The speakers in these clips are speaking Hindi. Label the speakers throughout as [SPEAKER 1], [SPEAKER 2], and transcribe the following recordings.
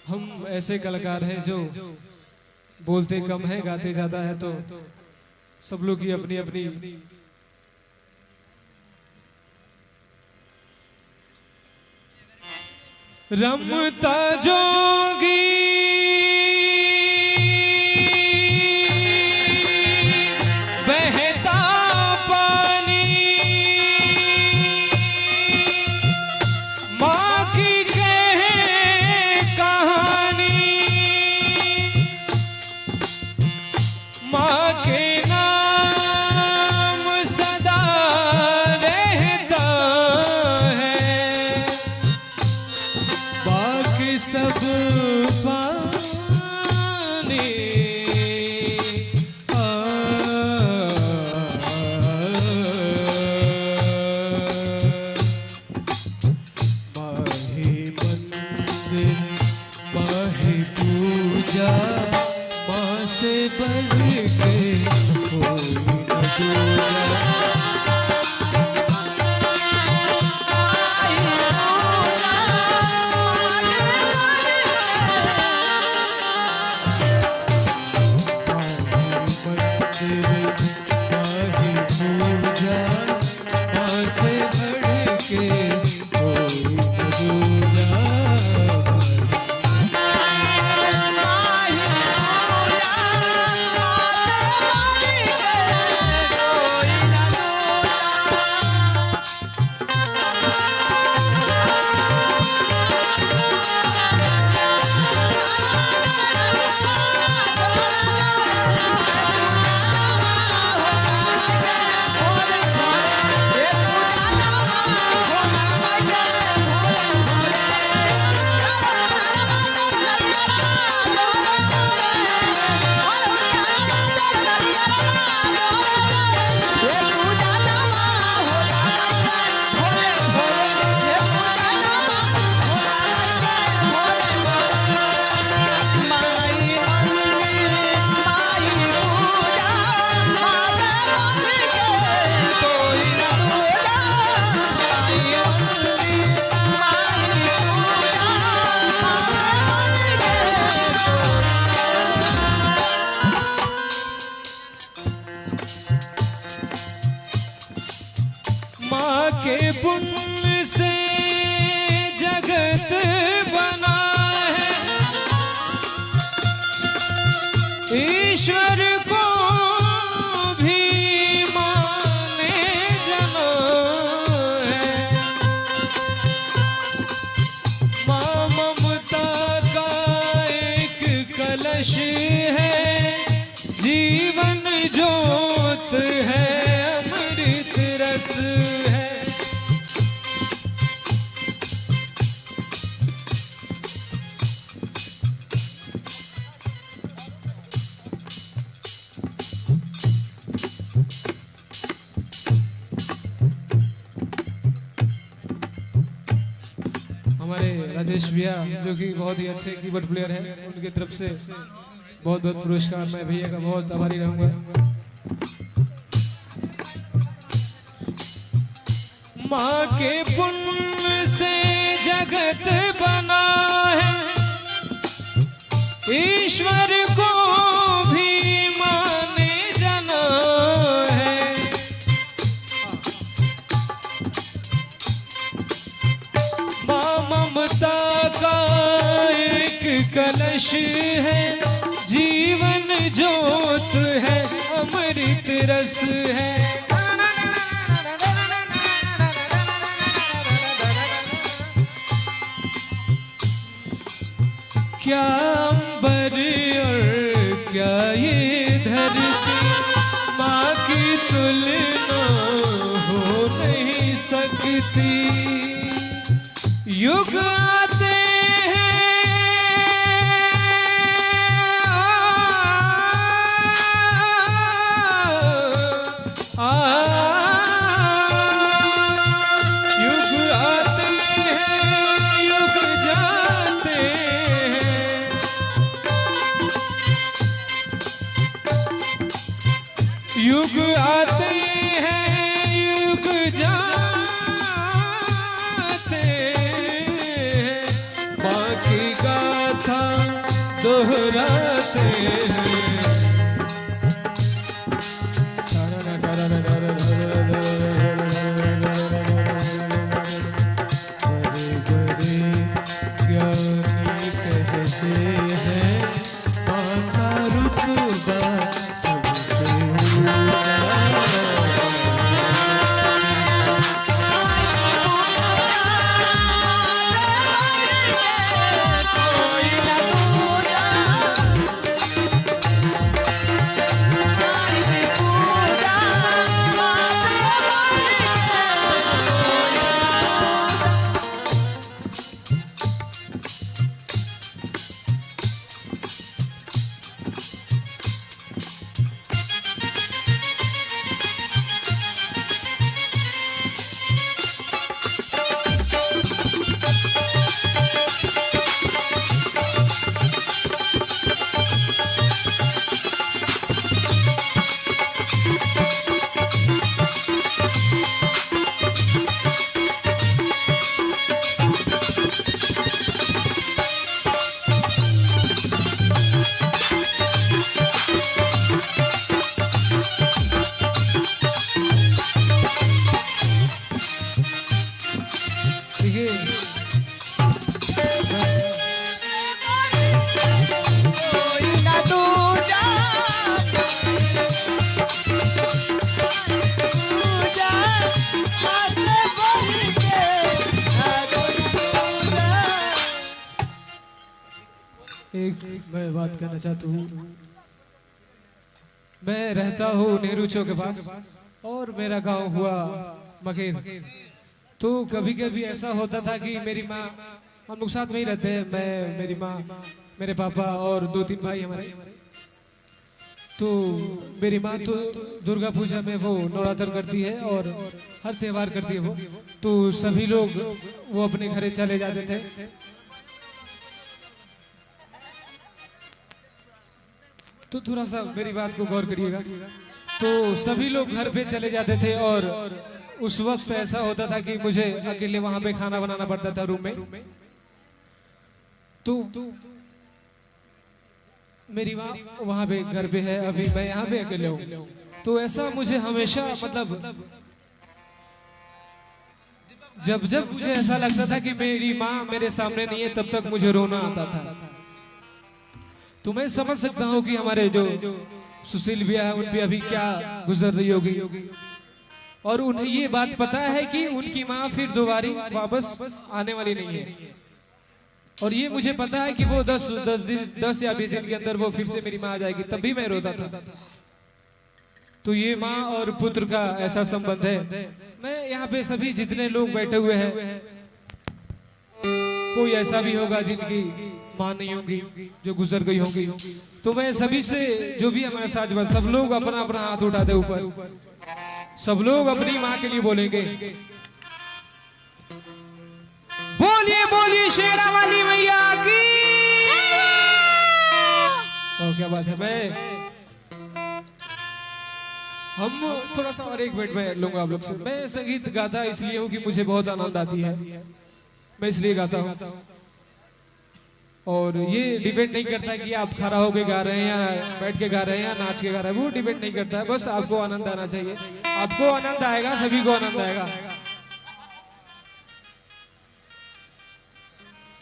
[SPEAKER 1] हम ऐसे कलाकार हैं जो बोलते कम है गाते ज्यादा है, तो सब लोग की अपनी अपनी रमता जोगी बहता पानी माँ की माँ के नाम सदा रहता है, बाकी सब पानी माही मंदिर माही पूजा माँ से बढ़ के कोई न दूजा। माँ के पुण्य से जगत बना है, ईश्वर को भी माने जना है। माँ ममता का एक कलश है, जीवन ज्योत है, अमृत रस है। हमारे राजेश भैया जो कि बहुत ही अच्छे कीबोर्ड प्लेयर हैं, उनकी तरफ से बहुत बहुत पुरस्कार। मैं भैया का बहुत आभारी रहूंगा। माँ के पुण्य से जगत बना है, ईश्वर को भी माने जाना है। माँ ममता का एक कलश है, जीवन ज्योत है, अमृत रस है। क्या अंबर और क्या ये धरती माँ की तुलना हो नहीं सकती। युग आते युग आते हैं युग जाते हैं, माँ की गाथा दोहराते हैं। ज्ञानी कहते हैं माँ का रुतबा मैं बात करना चाहता हूँ। मैं रहता हूँ नेहरू चौक के पास और मेरा गांव हुआ मकेर। तो कभी कभी ऐसा होता था कि मेरी माँ, हम लोग साथ में ही रहते हैं, मैं, मेरी माँ, मेरे पापा और 2-3 भाई हमारे। तो मेरी माँ तो दुर्गा पूजा में वो नवरात्र करती है और हर त्योहार करती है वो। तो सभी लोग वो अपने घरे चले जाते थे। तो थोड़ा सा मेरी बात को गौर करिएगा। तो सभी लोग घर पे चले जाते थे और उस वक्त ऐसा होता था कि मुझे अकेले वहां पे खाना बनाना पड़ता था रूम में। तो मेरी माँ वहां पे घर पे है, अभी मैं यहाँ पे अकेले हूँ। तो ऐसा मुझे हमेशा मतलब जब जब मुझे ऐसा लगता था कि मेरी माँ मेरे सामने नहीं है, तब तक मुझे रोना आता था। तो मैं समझ सकता हूँ कि हमारे जो सुशील भैया है उन पे अभी क्या गुजर रही होगी। और उन्हें ये बात पता है कि उनकी माँ फिर दोबारा वापस आने वाली नहीं है। और ये मुझे पता है कि वो 10 या 20 दिन के अंदर वो फिर से मेरी माँ आ जाएगी। तब भी मैं रोता था। तो ये माँ और पुत्र का ऐसा संबंध है। मैं यहाँ पे सभी जितने लोग बैठे हुए हैं, कोई ऐसा भी होगा जिनकी माँ नहीं होगी, जो गुजर गई होगी। तो मैं सभी से, जो भी हमारे साथ बस, सब लोग अपना अपना हाथ उठाते ऊपर, सब लोग अपनी माँ के लिए बोलेंगे, बोलिए बोलिए शेरा वाली मैया की। और क्या बात है। हम थोड़ा सा और एक मिनट में लूंगा आप लोग से। मैं संगीत गाता इसलिए हूँ कि मुझे बहुत आनंद आती है, मैं इसलिए गाता हूँ। और ये डिपेंड नहीं करता कि आप खड़ा होके गा रहे हैं या बैठ के गा रहे हैं या नाच के गा रहे हैं, वो डिपेंड नहीं करता है। बस आपको आनंद आना चाहिए, आपको आनंद आएगा, सभी को आनंद आएगा।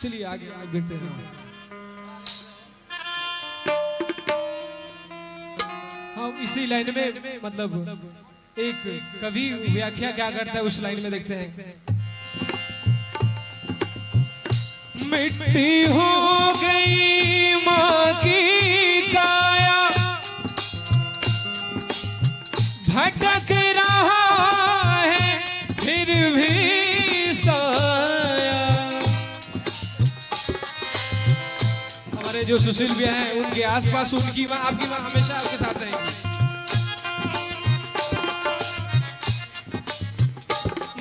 [SPEAKER 1] चलिए आगे देखते हैं। हम इसी लाइन में मतलब एक कवि व्याख्या क्या करता है उस लाइन में देखते हैं। मिट्टी हो गई माँ की काया, भटक रहा है फिर भी साया। हमारे जो सुशील भैया हैं उनके आसपास उनकी माँ, आपकी माँ हमेशा आपके साथ रहेगी।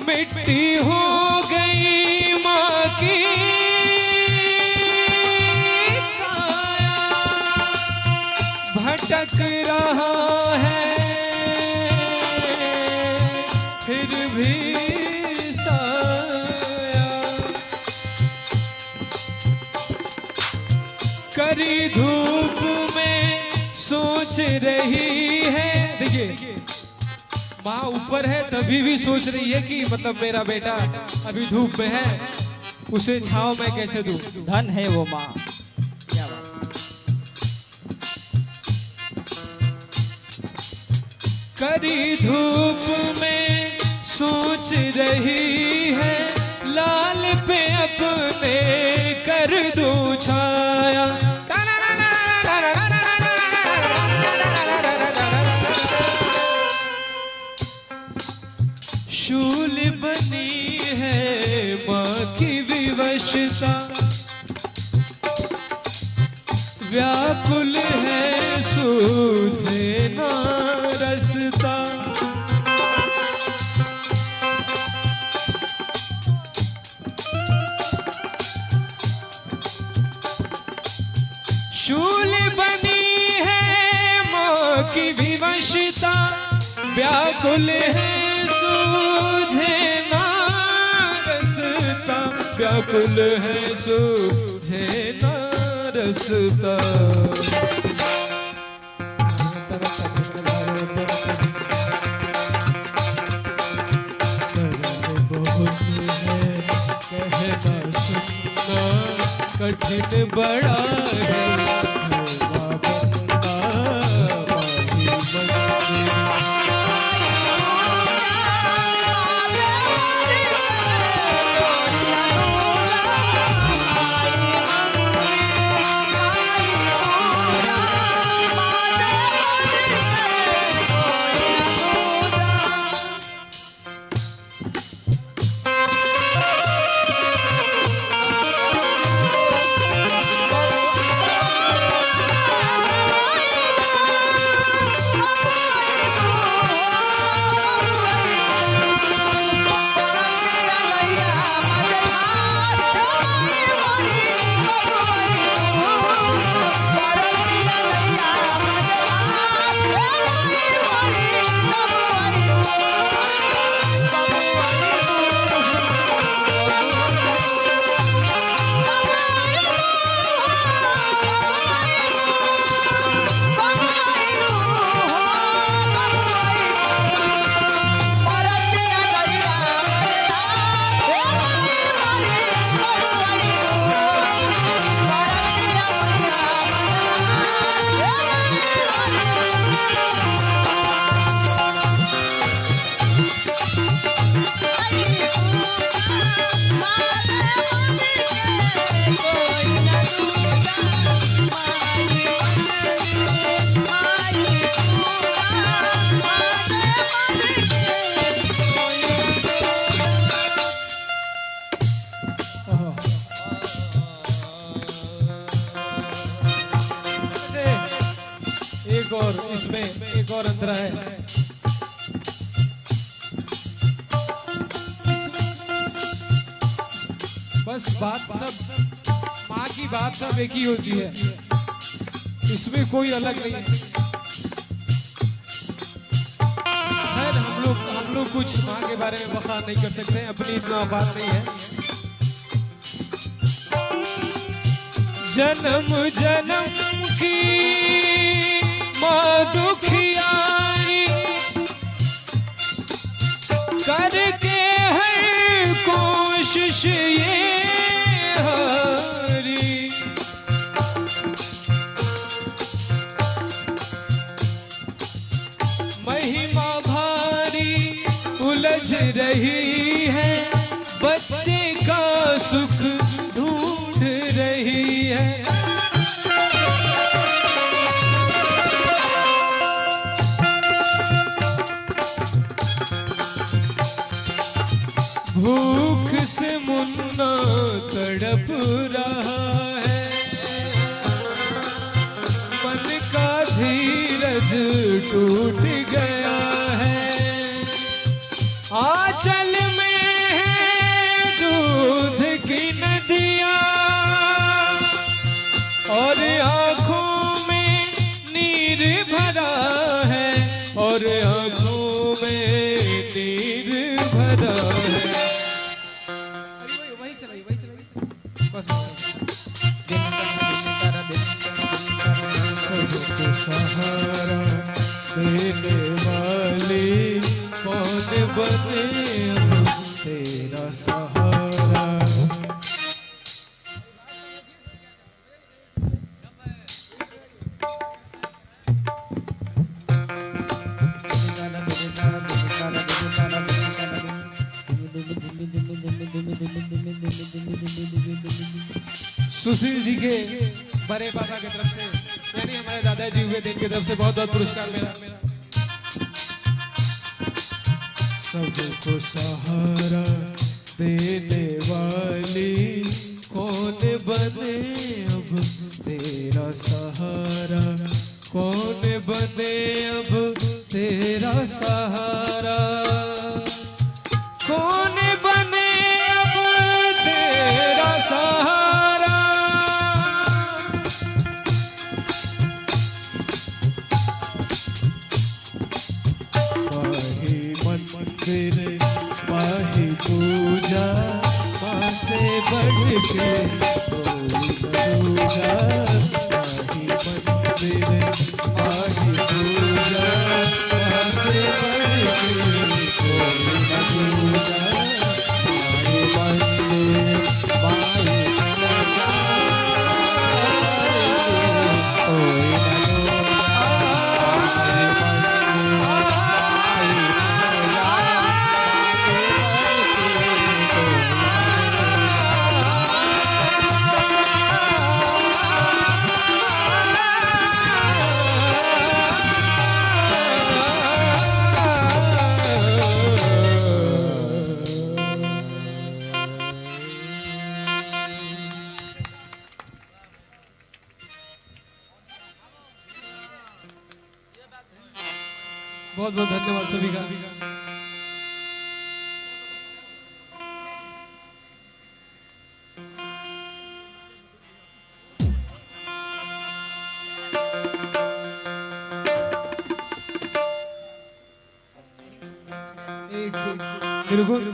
[SPEAKER 1] मिट्टी हो गई माँ की काया, भटक रहा है फिर भी साया। करी धूप में सोच रही है, देखिए माँ ऊपर है तभी भी सोच रही है कि मतलब मेरा बेटा अभी धूप में है, उसे छांव में कैसे दूं।
[SPEAKER 2] धन है वो माँ। क्या बात।
[SPEAKER 1] करी धूप में सोच रही है, लाल पे अपने कर दूं छाया। शूल बनी है माँ की विवशता, व्याकुल है सूझे ना रसता। शूल बनी है माँ की विवशता, व्याकुल है सूझे ना रसता, व्याकुल है सूझे ना रसता। सरल बहुत है कहना सुनना, कठिन बड़ा है इसमें एक और अंतरा है। बस बात सब माँ की बात सब एक ही होती है, इसमें कोई अलग नहीं है। खैर हम लोग कुछ माँ के बारे में बखान नहीं कर सकते, अपनी इतना बात नहीं है। जन्म जन्म की माँ दुखियारी करके हर कोशिश ये हारी, महिमा भारी उलझ रही है, बच्चे का सुख ढूंढ भूख से मुन्ना तड़प रहा है, मन का धीरज टूट गया है। आंचल में है दूध की नदियाँ और आँखों में नीर भरा है, और आँखों में नीर भरा है। वही चलाई बस। सबको सहारा देने वाली कौन बने अब तेरा सहारा। सुशील जी के बड़े पापा की तरफ से, यानी हमारे दादाजी हुए थे, इनकी तरफ से बहुत बहुत पुरस्कार मेरा। सबको सहारा देने वाली कौन बने अब तेरा सहारा, कौन बने अब तेरा सहारा, कौन बने अब तेरा सहारा। मंदिर माही पूजा माँ से बढ़ के कोई पूजा, माही मंदिर माही पूजा माँ से बढ़ के कोई पूजा, माही मंदिर माही पूजा कोई बहुत बहुत धन्यवाद सभी का। बिल्कुल